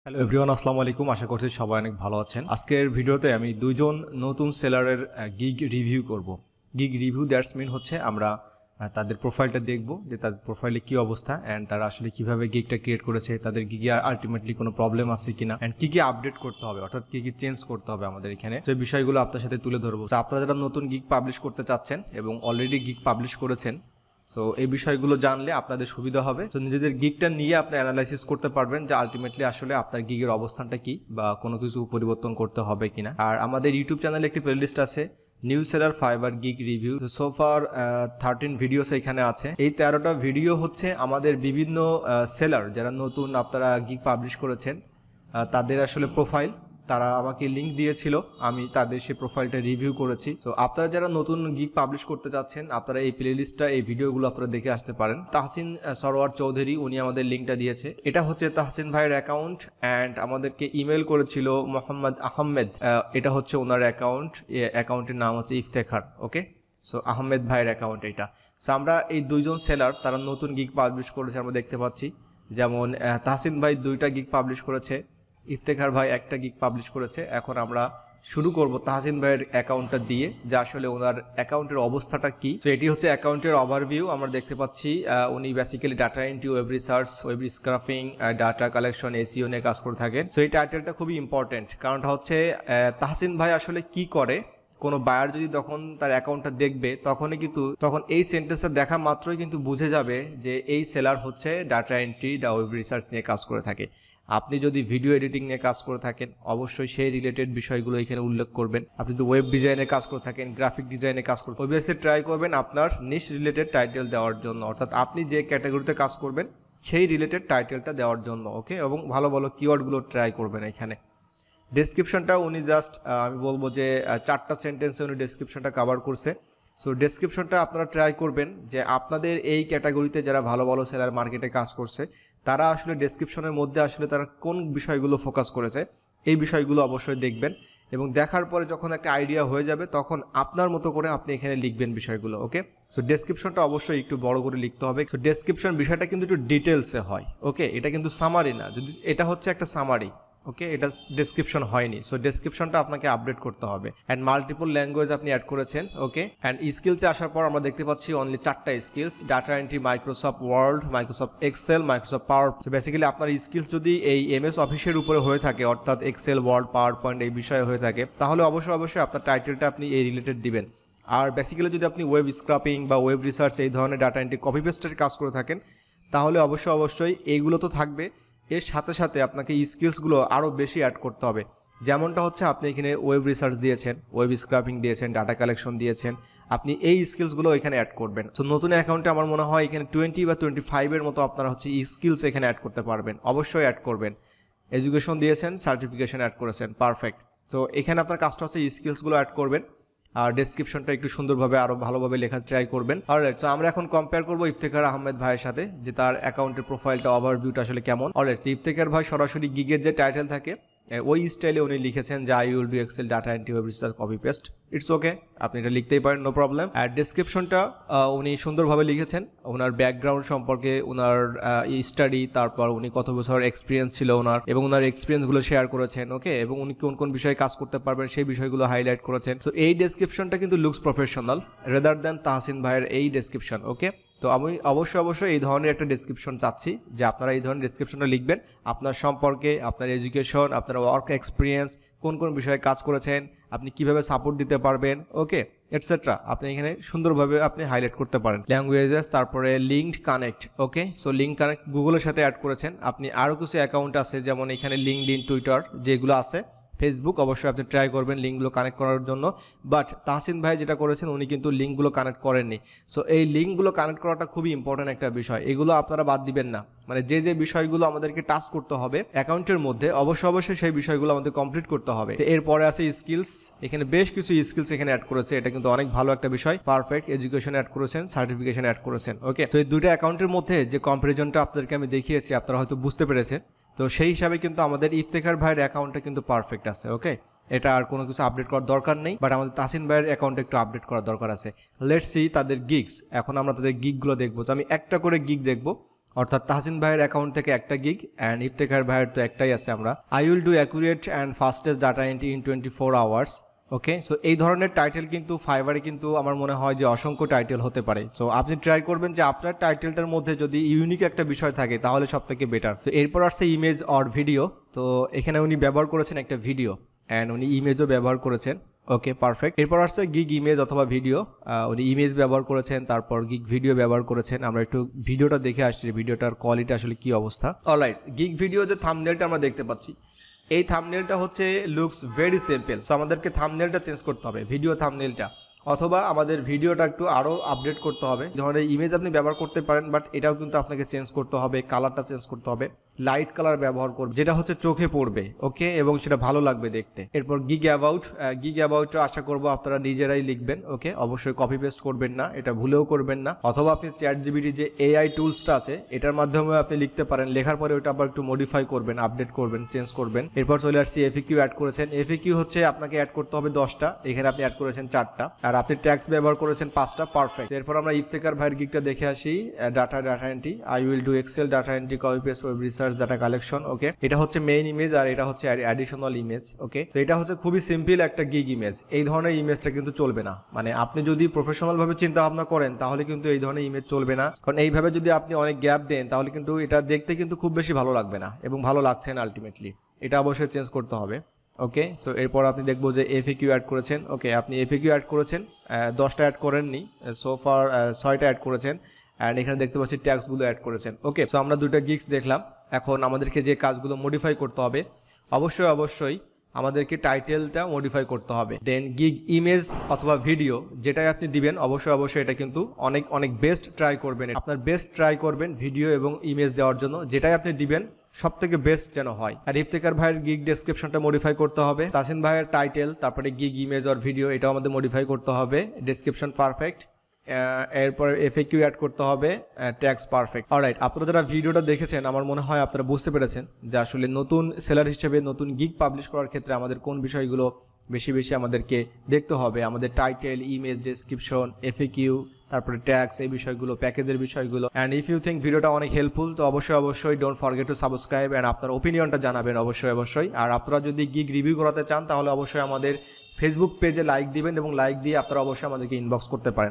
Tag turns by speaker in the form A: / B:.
A: Hello everyone, আসসালামু আলাইকুম। আশা করছি সবাই অনেক ভালো আছেন। আজকের ভিডিওতে আমি দুইজন নতুন সেলারের গিগ রিভিউ করব। গিগ রিভিউ দ্যাটস মিন হচ্ছে আমরা তাদের প্রোফাইলটা দেখব যে তাদের প্রোফাইলে কী অবস্থা অ্যান্ড তারা আসলে কীভাবে গিগটা ক্রিয়েট করেছে, তাদের গিগে আলটিমেটলি কোনো প্রবলেম আছে কিনা অ্যান্ড কী কী আপডেট করতে হবে, অর্থাৎ কী কী চেঞ্জ করতে হবে আমাদের এখানে, সেই বিষয়গুলো আপনার সাথে তুলে ধরবো। তো আপনারা যারা নতুন গিগ পাবলিশ করতে চাচ্ছেন এবং অলরেডি গিগ পাবলিশ করেছেন, সো এই বিষয়গুলো জানলে আপনাদের সুবিধা হবে। তো নিজেদের গিগটা নিয়ে আপনি অ্যানালাইসিস করতে পারবেন যে আলটিমেটলি আসলে আপনার গিগের অবস্থানটা কি বা কোনো কিছু পরিবর্তন করতে হবে কিনা। আর আমাদের ইউটিউব চ্যানেলে একটি প্লেলিস্ট আছে, new seller fibre gig review. So far 13 videos এখানে আছে। এই 13টা ভিডিও হচ্ছে আমাদের বিভিন্ন সেলার যারা নতুন আপনারা গিগ পাবলিশ করেছেন তাদের আসলে প্রোফাইল। তারা আমাকে লিঙ্ক দিয়েছিল, আমি তাদের সেই প্রোফাইলটা রিভিউ করেছি। তো আপনারা যারা নতুন গিগ পাবলিশ করতে যাচ্ছেন আপনারা এই প্লেলিস্টটা, এই ভিডিওগুলো আপনারা দেখে আসতে পারেন। তাহসিন সরোয়ার চৌধুরী উনি আমাদের লিঙ্কটা দিয়েছে। এটা হচ্ছে তাহসিন ভাইয়ের অ্যাকাউন্ট অ্যান্ড আমাদেরকে ইমেল করেছিল মোহাম্মদ আহমেদ। এটা হচ্ছে ওনার অ্যাকাউন্ট, অ্যাকাউন্টের নাম হচ্ছে ইফতেখার। ওকে, সো আহমেদ ভাইয়ের অ্যাকাউন্ট এটা। সো আমরা এই দুইজন সেলার তারা নতুন গিগ পাবলিশ করেছে আমরা দেখতে পাচ্ছি। যেমন তাহসিন ভাই 2টা গিগ পাবলিশ করেছে, ইফতেখার ভাই 1টা গিগ পাবলিশ করেছে। এখন আমরা শুরু করব তাহসিন ভাইয়ের অ্যাকাউন্টটা দিয়ে, যে আসলে ওনার অ্যাকাউন্টের অবস্থাটা কি। তো এটি হচ্ছে অ্যাকাউন্টের ওভারভিউ। আমরা দেখতে পাচ্ছি উনি basically data entry, web research, web scraping, data collection, SEO নিয়ে কাজ করে থাকেন। সো এই টাইটেলটা খুবই ইম্পর্টেন্ট, কারণটা হচ্ছে তাহসিন ভাই আসলে কি করে। কোনো বায়ার যদি তখন তার অ্যাকাউন্টটা দেখবে তখন এই সেন্টেন্সটা দেখা মাত্রই কিন্তু বুঝে যাবে যে এই সেলার হচ্ছে ডাটা এন্ট্রি, ওয়েব রিসার্চ নিয়ে কাজ করে থাকে। আপনি যদি ভিডিও এডিটিং নিয়ে কাজ করে থাকেন অবশ্যই সেই রিলেটেড বিষয়গুলো এখানে উল্লেখ করবেন। আপনি যদি ওয়েব ডিজাইনে কাজ করে থাকেন, গ্রাফিক ডিজাইনে কাজ করতে, অবভিয়াসলি ট্রাই করবেন আপনার নিশ রিলেটেড টাইটেল দেওয়ার জন্য, অর্থাৎ আপনি যে ক্যাটাগরিতে কাজ করবেন সেই রিলেটেড টাইটেলটা দেওয়ার জন্য। ওকে, এবং ভালো ভালো কিওয়ার্ডগুলো ট্রাই করবেন এখানে। ডেসক্রিপশনটা উনি জাস্ট আমি বলবো যে 4টা সেন্টেন্সে উনি ডেসক্রিপশনটা কভার করছে। সো ডেসক্রিপশনটা আপনারা ট্রাই করবেন যে আপনাদের এই ক্যাটাগরিতে যারা ভালো ভালো সেলার মার্কেটে কাজ করছে তারা আসলে ডেসক্রিপশনের মধ্যে আসলে তারা কোন বিষয়গুলো ফোকাস করেছে এই বিষয়গুলো অবশ্যই দেখবেন, এবং দেখার পরে যখন একটা আইডিয়া হয়ে যাবে তখন আপনার মতো করে আপনি এখানে লিখবেন বিষয়গুলো। ওকে, সো ডেসক্রিপশনটা অবশ্যই একটু বড় করে লিখতে হবে। সো ডেসক্রিপশন বিষয়টা কিন্তু একটু ডিটেলসে হয়। ওকে, এটা কিন্তু সামারি না, যদি এটা হচ্ছে একটা সামারি। ওকে, এটা ডেসক্রিপশন হয়নি। সো ডেসক্রিপশনটা আপনাকে আপডেট করতে হবে। অ্যান্ড মাল্টিপল ল্যাঙ্গুয়েজ আপনি অ্যাড করেছেন। ওকে, অ্যান্ড স্কিলসে আসার পর আমরা দেখতে পাচ্ছি অনলি 4টা skills, data entry, Microsoft Word, Microsoft Excel, Microsoft power. So basically আপনার স্কিলস যদি এই এমএস অফিসের উপরে হয়ে থাকে, অর্থাৎ এক্সেল, ওয়ার্ড, পাওয়ার পয়েন্ট এই বিষয়ে হয়ে থাকে, তাহলে অবশ্যই আপনার টাইটেলটা আপনি এই রিলেটেড দিবেন। আর বেসিক্যালি যদি আপনি ওয়েব স্ক্রাপিং বা ওয়েব রিসার্চ এই ধরনের ডাটা এন্ট্রি, কপি পেস্টের কাজ করে থাকেন তাহলে অবশ্যই এইগুলো তো থাকবে। এর সাথে সাথে আপনাকে স্কিলসগুলো আরও বেশি অ্যাড করতে হবে। যেমনটা হচ্ছে আপনি এখানে ওয়েব রিসার্চ দিয়েছেন, ওয়েব স্ক্রাপিং দিয়েছেন, ডাটা কালেকশন দিয়েছেন, আপনি এই স্কিলসগুলো এখানে অ্যাড করবেন। সো নতুন অ্যাকাউন্টে আমার মনে হয় এখানে 20 বা 25-এর মতো আপনারা হচ্ছে স্কিলস এখানে অ্যাড করতে পারবেন, অবশ্যই অ্যাড করবেন। এডুকেশন দিয়েছেন, সার্টিফিকেশন অ্যাড করেছেন, পারফেক্ট। তো এখানে আপনার কাজটা হচ্ছে স্কিলসগুলো অ্যাড করবেন আর ডেসক্রিপশনটা একটু সুন্দরভাবে আরও ভালোভাবে লেখা ট্রাই করবেন। অলরাইট, তো আমরা এখন কম্পেয়ার করবো ইফতেখার আহমেদ ভাইয়ের সাথে যে তার অ্যাকাউন্টের প্রোফাইলটা, ওভারভিউটা আসলে কেমন। অলরাইট, ইফতেখার ভাই সরাসরি গিগের যে টাইটেল থাকে ওই স্টাইলে উনি লিখেছেন যে I will do Excel, data entry, web research, copy paste. It's okay, আপনি এটা লিখতেই পারেন, নো প্রবলেম। আর ডেসক্রিপশনটা উনি সুন্দরভাবে লিখেছেন, ওনার ব্যাকগ্রাউন্ড সম্পর্কে, ওনার স্টাডি, তারপর উনি কত বছর এক্সপিরিয়েন্স ছিল ওনার, এবং ওনার এক্সপিরিয়েন্সগুলো শেয়ার করেছেন। ওকে, এবং উনি কোন কোন বিষয়ে কাজ করতে পারবেন সেই বিষয়গুলো হাইলাইট করেছেন। সো এই ডেসক্রিপশনটা কিন্তু looks professional rather than Tahsin ভাইয়ের এই ডেসক্রিপশন। ওকে, তো আমি অবশ্যই এই ধরনের একটা ডেসক্রিপশন চাচ্ছি যে আপনারা এই ধরনের ডেসক্রিপশনটা লিখবেন, আপনার সম্পর্কে, আপনার এডুকেশন, আপনার ওয়ার্ক এক্সপিরিয়েন্স, কোন কোন বিষয়ে কাজ করেছেন, আপনি কিভাবে সাপোর্ট দিতে পারবেন, ওকে এটসেট্রা আপনি এখানে সুন্দরভাবে আপনি হাইলাইট করতে পারেন। ল্যাঙ্গুয়েজেস, তারপরে লিঙ্কড কানেক্ট। ওকে, সো লিঙ্ক কানেক্ট গুগলের সাথে অ্যাড করেছেন আপনি। আরও কিছু অ্যাকাউন্ট আছে যেমন এখানে লিঙ্কডইন, টুইটার যেগুলো আছে, ফেসবুক, অবশ্যই আপনি ট্রাই করবেন লিঙ্কগুলো কানেক্ট করার জন্য। বাট তাহসিন ভাই যেটা করেছেন উনি কিন্তু লিঙ্কগুলো কানেক্ট করেননি। সো এই লিঙ্কগুলো কানেক্ট করাটা খুবই ইম্পর্টেন্ট একটা বিষয়, এগুলো আপনারা বাদ দিবেন না। মানে যে বিষয়গুলো আমাদেরকে টাচ করতে হবে অ্যাকাউন্টের মধ্যে অবশ্যই সেই বিষয়গুলো আমাদের কমপ্লিট করতে হবে। তো এরপরে আছে স্কিলস, এখানে বেশ কিছু স্কিলস এখানে অ্যাড করেছে, এটা কিন্তু অনেক ভালো একটা বিষয়। পারফেক্ট, এডুকেশন অ্যাড করেছেন, সার্টিফিকেশন অ্যাড করেছেন। ওকে, তো এই দুইটা অ্যাকাউন্টের মধ্যে যে কম্পারিজনটা আপনাদেরকে আমি দেখিয়েছি আপনারা হয়তো বুঝতে পেরেছেন। তো সেই হিসাবে কিন্তু আমাদের ইফতেখার ভাইয়ের অ্যাকাউন্টটা কিন্তু পারফেক্ট আছে। ওকে, এটা আর কোনো কিছু আপডেট করার দরকার নেই, বাট আমাদের তাহসিন ভাইয়ের অ্যাকাউন্টে একটু আপডেট করার দরকার আছে। লেটস সি তাদের গিগস। এখন আমরা তাদের গিগগুলো দেখবো। তো আমি একটা করে গিগ দেখবো। অর্থাৎ তাহসিন ভাইয়ের অ্যাকাউন্ট থেকে একটা গিগ অ্যান্ড ইফতেখার ভাইয়ের তো একটাই আছে আমরা। I will do accurate and fastest data entry in 24 hours. Okay, so এই ধরনের টাইটেল কিন্তু ফাইবারে কিন্তু আমার মনে হয় যে অসংখ্য টাইটেল হতে পারে। সো আপনি ট্রাই করবেন যে আপনার টাইটেলটার মধ্যে যদি ইউনিক একটা বিষয় থাকে তাহলে সব থেকে বেটার। তো এরপর আসছে ইমেজ অর ভিডিও। তো এখানে উনি ব্যবহার করেছেন একটা ভিডিও অ্যান্ড উনি ইমেজও ব্যবহার করেছেন। ওকে, পারফেক্ট। এরপর আসছে গিগ ইমেজ অথবা ভিডিও। উনি ইমেজ ব্যবহার করেছেন, তারপর গিগ ভিডিও ব্যবহার করেছেন। আমরা একটু ভিডিওটা দেখে আসছি, ভিডিওটার কোয়ালিটি আসলে কি অবস্থা। অলরাইট, গিগ ভিডিও যে থাম্বনেলটা আমরা দেখতে পাচ্ছি, এই থাম্বনেলটা হচ্ছে লুকস ভেরি সিম্পল। সো আমাদেরকে থাম্বনেলটা চেঞ্জ করতে হবে, ভিডিও থাম্বনেলটা, অথবা আমাদের ভিডিওটা একটু আরও আপডেট করতে হবে। ধরনের ইমেজ আপনি ব্যবহার করতে পারেন, বাট এটাও কিন্তু আপনাকে চেঞ্জ করতে হবে, কালারটা চেঞ্জ করতে হবে, লাইট কালার ব্যবহার করবে যেটা হচ্ছে চোখে পড়বে। ওকে, এবং সেটা ভালো লাগবে দেখতে। এরপর গিগ অ্যাবাউটটা আশা করবো আপনারা নিজেরাই লিখবেন। ওকে, অবশ্যই কপি পেস্ট করবেন না, এটা ভুলেও করবেন না। অথবা আপনি ChatGPT যে AI টুলসটা আছে এটার মাধ্যমে আপনি লিখতে পারেন, লেখার পরে ওটা আবার একটু মডিফাই করবেন, আপডেট করবেন, চেঞ্জ করবেন। এরপর চলে আসছি FAQ অ্যাড করেছেন। FAQ হচ্ছে আপনাকে অ্যাড করতে হবে 10টা, এখানে আপনি অ্যাড করেছেন 4টা, আর আপনি ট্যাক্স ব্যবহার করেছেন 5টা। পারফেক্ট। এরপর আমরা ইফতেখার ভাইয়ের গিগটা দেখে আসি। Data entry, I will do Excel data entry, copy paste, web research, data collection. Okay, এটা হচ্ছে মেইন ইমেজ আর এটা হচ্ছে অ্যাডিশনাল ইমেজ। ওকে, তো এটা হচ্ছে খুবই সিম্পল একটা গিগ ইমেজ। এই ধরনের ইমেজটা কিন্তু চলবে না, মানে আপনি যদি প্রফেশনাল ভাবে চিন্তা ভাবনা করেন তাহলে কিন্তু এই ধরনের ইমেজ চলবে না। কারণ এইভাবে যদি আপনি অনেক গ্যাপ দেন তাহলে কিন্তু এটা দেখতে কিন্তু খুব বেশি ভালো লাগবে না, এবং ভালো লাগছে না আলটিমেটলি। এটা অবশ্যই চেঞ্জ করতে হবে। ওকে, সো এরপর আপনি দেখবো যে FAQ অ্যাড করেছেন। ওকে, আপনি FAQ অ্যাড করেছেন, 10টা অ্যাড করেননি, সোফার 6টা অ্যাড করেছেন, অ্যান্ড এখানে দেখতে পাচ্ছি ট্যাক্সগুলো অ্যাড করেছেন। ওকে, সো আমরা দুটো গিগস দেখলাম। এখন আমাদেরকে যে কাজগুলো মডিফাই করতে হবে, অবশ্যই আমাদেরকে টাইটেলটা মডিফাই করতে হবে। দেন গিগ ইমেজ অথবা ভিডিও যেটাই আপনি দিবেন অবশ্যই এটা কিন্তু অনেক বেস্ট ট্রাই করবেন, আপনার বেস্ট ট্রাই করবেন ভিডিও এবং ইমেজ দেওয়ার জন্য। যেটাই আপনি দিবেন সব থেকে বেস্ট যেন হয়। আর ইফতেখার ভাইয়ের গিগ ডেসক্রিপশনটা মডিফাই করতে হবে। তাসিন ভাইয়ের টাইটেল, তারপরে গিগ ইমেজ আর ভিডিও, এটাও আমাদের মডিফাই করতে হবে। Description perfect. এরপর FAQ অ্যাড করতে হবে, ট্যাক্স পারফেক্ট। অলরাইট, আপনারা যারা ভিডিওটা দেখেছেন আমার মনে হয় আপনারা বুঝতে পেরেছেন যে আসলে নতুন সেলার হিসেবে নতুন গিগ পাবলিশ করার ক্ষেত্রে আমাদের কোন বিষয়গুলো বেশি আমাদেরকে দেখতে হবে। আমাদের টাইটেল, ইমেজ, ডেসক্রিপশন, FAQ, তারপরে ট্যাক্স, এই বিষয়গুলো, প্যাকেজের বিষয়গুলো। অ্যান্ড ইফ ইউ থিঙ্ক ভিডিওটা অনেক হেল্পফুল তো অবশ্যই don't forget to subscribe and আপনার ওপিনিয়নটা জানাবেন অবশ্যই। আর আপনারা যদি গিগ রিভিউ করাতে চান তাহলে অবশ্যই আমাদের ফেসবুক পেজে লাইক দিবেন, এবং লাইক দিয়ে আপনারা অবশ্যই আমাদেরকে ইনবক্স করতে পারেন।